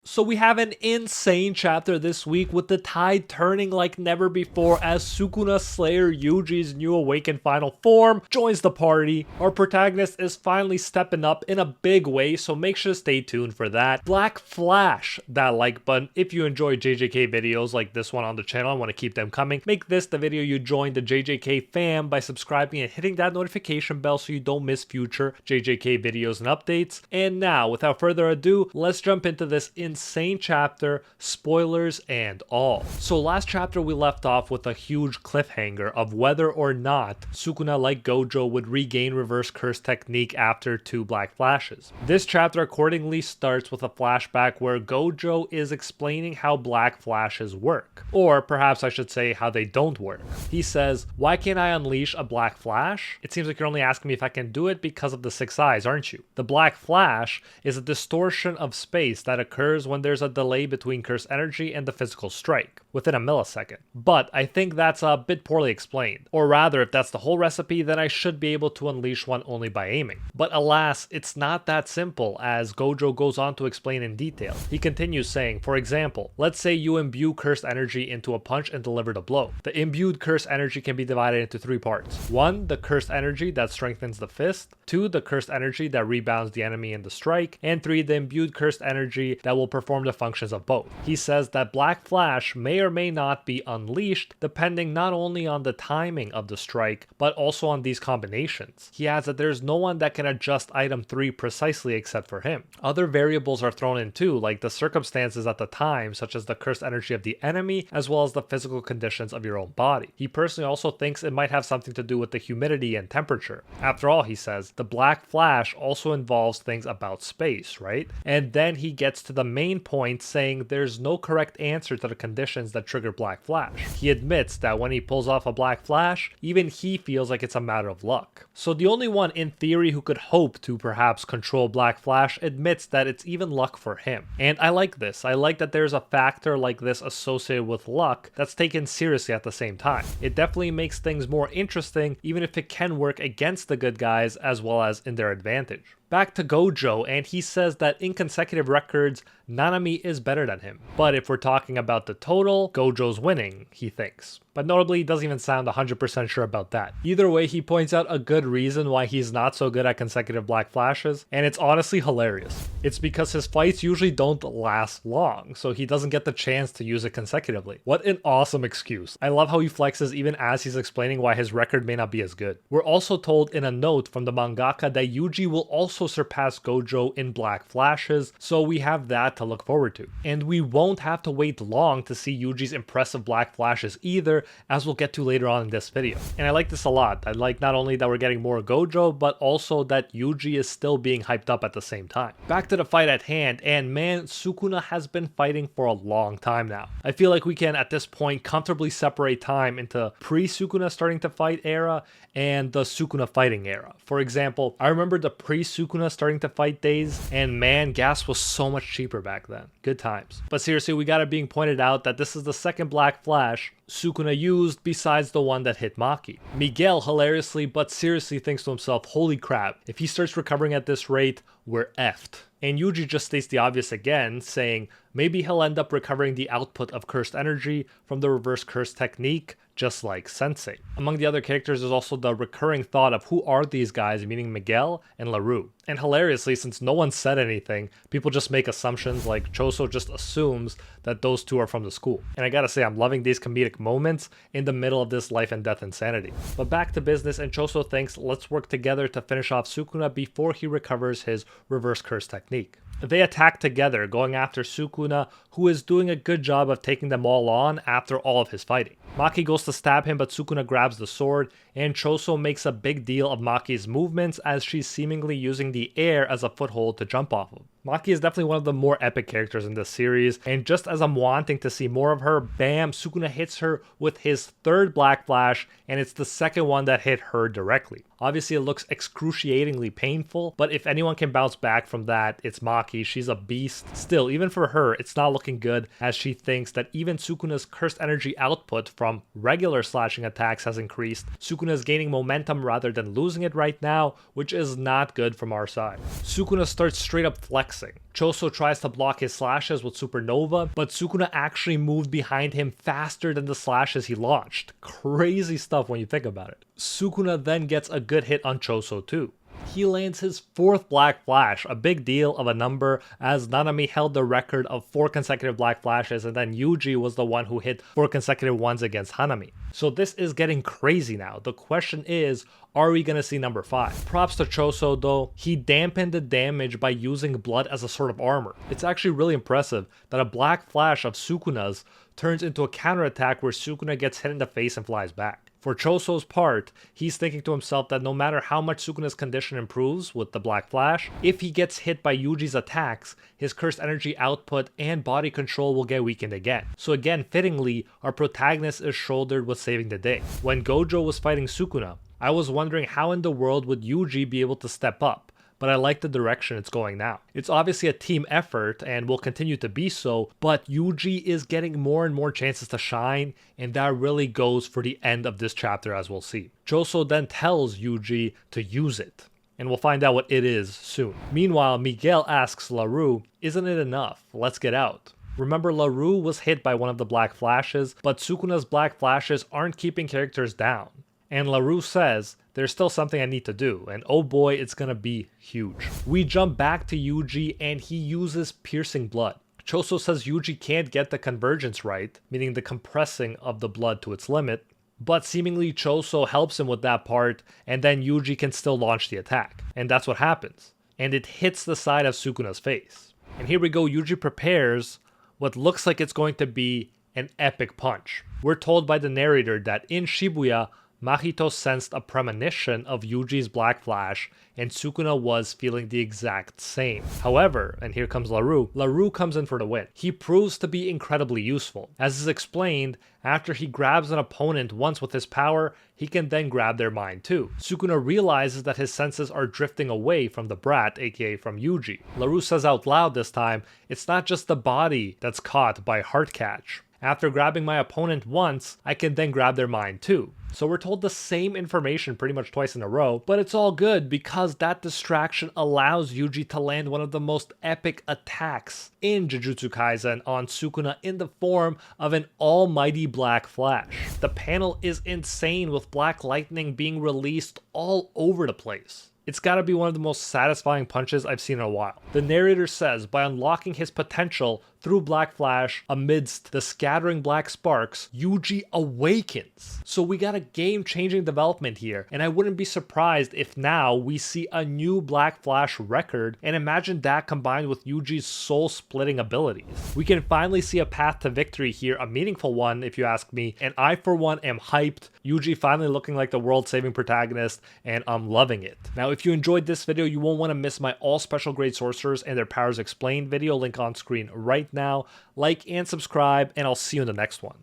So we have an insane chapter this week with the tide turning like never before as Sukuna Slayer Yuji's new awakened final form joins the party. Our protagonist is finally stepping up in a big way, so make sure to stay tuned for that. Black Flash that like button if you enjoy JJK videos like this one on the channel. I want to keep them coming. Make this the video you join the JJK fam by subscribing and hitting that notification bell so you don't miss future JJK videos and updates. And now, without further ado, let's jump into this insane chapter, spoilers and all. So last chapter we left off with a huge cliffhanger of whether or not Sukuna, like Gojo, would regain reverse curse technique after 2 black flashes. This chapter accordingly starts with a flashback where Gojo is explaining how black flashes work, or perhaps I should say how they don't work. He says, "Why can't I unleash a black flash? It seems like you're only asking me if I can do it because of the 6 eyes, aren't you? The black flash is a distortion of space that occurs when there's a delay between curse energy and the physical strike, within a millisecond. But I think that's a bit poorly explained. Or rather, if that's the whole recipe, then I should be able to unleash one only by aiming. But alas, it's not that simple, as Gojo goes on to explain in detail. He continues saying, for example, let's say you imbue cursed energy into a punch and deliver the blow. The imbued cursed energy can be divided into 3 parts. 1, the cursed energy that strengthens the fist. 2, the cursed energy that rebounds the enemy in the strike. And 3, the imbued cursed energy that will perform the functions of both. He says that Black Flash may or may not be unleashed depending not only on the timing of the strike, but also on these combinations. He adds that there's no one that can adjust item 3 precisely except for him. Other variables are thrown in too, like the circumstances at the time, such as the cursed energy of the enemy, as well as the physical conditions of your own body. He personally also thinks it might have something to do with the humidity and temperature. After all, he says, the Black Flash also involves things about space, right? And then he gets to the main point, saying there's no correct answer to the conditions that trigger Black Flash. He admits that when he pulls off a Black Flash, even he feels like it's a matter of luck. So the only one in theory who could hope to perhaps control Black Flash admits that it's even luck for him. And I like this. I like that there's a factor like this associated with luck that's taken seriously at the same time. It definitely makes things more interesting, even if it can work against the good guys as well as in their advantage. Back to Gojo, and he says that in consecutive records, Nanami is better than him. But if we're talking about the total, Gojo's winning, he thinks. But notably, he doesn't even sound 100% sure about that. Either way, he points out a good reason why he's not so good at consecutive black flashes, and it's honestly hilarious. It's because his fights usually don't last long, so he doesn't get the chance to use it consecutively. What an awesome excuse. I love how he flexes even as he's explaining why his record may not be as good. We're also told in a note from the mangaka that Yuji will also surpass Gojo in black flashes, so we have that to look forward to. And we won't have to wait long to see Yuji's impressive black flashes either, as we'll get to later on in this video. And I like this a lot. I like not only that we're getting more Gojo, but also that Yuji is still being hyped up at the same time. Back to the fight at hand, and man, Sukuna has been fighting for a long time now. I feel like we can at this point comfortably separate time into pre-Sukuna starting to fight era and the Sukuna fighting era. For example, I remember the pre-Sukuna starting to fight days, and man, gas was so much cheaper back then. Good times. But seriously, we got it being pointed out that this is the second black flash Sukuna used besides the one that hit Maki. Miguel hilariously but seriously thinks to himself, holy crap, if he starts recovering at this rate, we're effed. And Yuji just states the obvious again, saying maybe he'll end up recovering the output of cursed energy from the reverse curse technique, just like Sensei. Among the other characters is also the recurring thought of who are these guys, meaning Miguel and LaRue. And hilariously, since no one said anything, people just make assumptions, like Choso just assumes that those two are from the school. And I gotta say, I'm loving these comedic moments in the middle of this life and death insanity. But back to business, and Choso thinks let's work together to finish off Sukuna before he recovers his reverse curse technique. They attack together, going after Sukuna, who is doing a good job of taking them all on after all of his fighting. Maki goes to stab him, but Sukuna grabs the sword, and Choso makes a big deal of Maki's movements as she's seemingly using the air as a foothold to jump off of. Maki is definitely one of the more epic characters in this series, and just as I'm wanting to see more of her, bam, Sukuna hits her with his third black flash, and it's the second one that hit her directly. Obviously, it looks excruciatingly painful, but if anyone can bounce back from that, it's Maki. She's a beast. Still, even for her, it's not looking good, as she thinks that even Sukuna's cursed energy output from regular slashing attacks has increased. Sukuna is gaining momentum rather than losing it right now, which is not good from our side. Sukuna starts straight up flexing. Choso tries to block his slashes with Supernova, but Sukuna actually moved behind him faster than the slashes he launched. Crazy stuff when you think about it. Sukuna then gets a good hit on Choso too. He lands his 4th Black Flash, a big deal of a number, as Nanami held the record of 4 consecutive Black Flashes, and then Yuji was the one who hit 4 consecutive ones against Hanami. So this is getting crazy now. The question is, are we gonna see number 5? Props to Choso though, he dampened the damage by using blood as a sort of armor. It's actually really impressive that a Black Flash of Sukuna's turns into a counterattack where Sukuna gets hit in the face and flies back. For Choso's part, he's thinking to himself that no matter how much Sukuna's condition improves with the Black Flash, if he gets hit by Yuji's attacks, his cursed energy output and body control will get weakened again. So again, fittingly, our protagonist is shouldered with saving the day. When Gojo was fighting Sukuna, I was wondering how in the world would Yuji be able to step up, but I like the direction it's going now. It's obviously a team effort and will continue to be so, but Yuji is getting more and more chances to shine, and that really goes for the end of this chapter, as we'll see. Choso then tells Yuji to use it, and we'll find out what it is soon. Meanwhile, Miguel asks LaRue, "Isn't it enough? Let's get out." Remember, LaRue was hit by one of the Black Flashes, but Sukuna's Black Flashes aren't keeping characters down. And LaRue says, there's still something I need to do, and oh boy, it's gonna be huge. We jump back to Yuji and he uses piercing blood. Choso says Yuji can't get the convergence right, meaning the compressing of the blood to its limit, but seemingly Choso helps him with that part, and then Yuji can still launch the attack. And that's what happens. And it hits the side of Sukuna's face. And here we go, Yuji prepares what looks like it's going to be an epic punch. We're told by the narrator that in Shibuya, Mahito sensed a premonition of Yuji's Black Flash, and Sukuna was feeling the exact same. However, and here comes LaRue comes in for the win. He proves to be incredibly useful. As is explained, after he grabs an opponent once with his power, he can then grab their mind too. Sukuna realizes that his senses are drifting away from the brat, aka from Yuji. LaRue says out loud this time, it's not just the body that's caught by heart catch. After grabbing my opponent once, I can then grab their mind too. So we're told the same information pretty much twice in a row, but it's all good because that distraction allows Yuji to land one of the most epic attacks in Jujutsu Kaisen on Sukuna in the form of an almighty Black Flash. The panel is insane with black lightning being released all over the place. It's gotta be one of the most satisfying punches I've seen in a while. The narrator says by unlocking his potential through Black Flash amidst the scattering black sparks, Yuji awakens. So we got a game-changing development here, and I wouldn't be surprised if now we see a new Black Flash record, and imagine that combined with Yuji's soul-splitting abilities. We can finally see a path to victory here, a meaningful one if you ask me, and I for one am hyped. Yuji finally looking like the world-saving protagonist, and I'm loving it. Now if you enjoyed this video, you won't want to miss my all special grade sorcerers and their powers explained video, link on screen right now. Like and subscribe, and I'll see you in the next one.